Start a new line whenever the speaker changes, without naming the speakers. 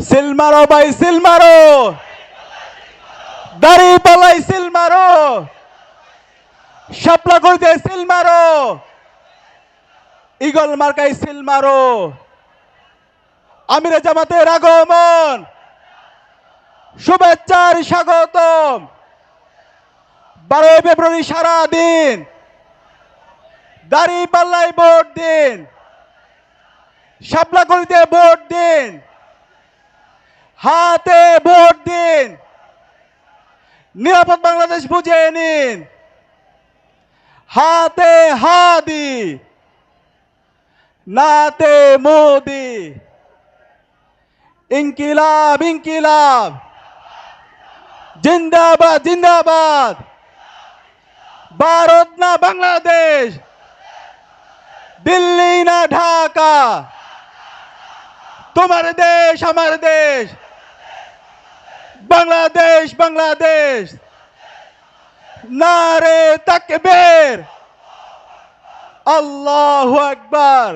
Seal মারো ভাই seal মারো, দাড়ি পাল্লাই সিল মারো, শাপলা করিতে সিল মারো, ইগল মার্কাই সিল মারো। আমিরে জামাতের আগমন, শুভেচ্ছার স্বাগতম। 12 ফেব্রুয়ারি সারা দিন দাড়ি পাল্লাই ভোট দিন, শাপলা করিতে ভোট দিন, হাতে ভোট দিন। নিরাপদ বাংলাদেশ বুঝে নিন, হাতে হাদি, নাতে মোদি। ইনকিলাব ইনকিলাব, জিন্দাবাদ জিন্দাবাদ। ভারত না বাংলাদেশ, দিল্লি না ঢাকা, তোমার দেশ আমার দেশ, বাংলাদেশ বাংলাদেশ। নারে তাকবীর, আল্লাহু আকবার।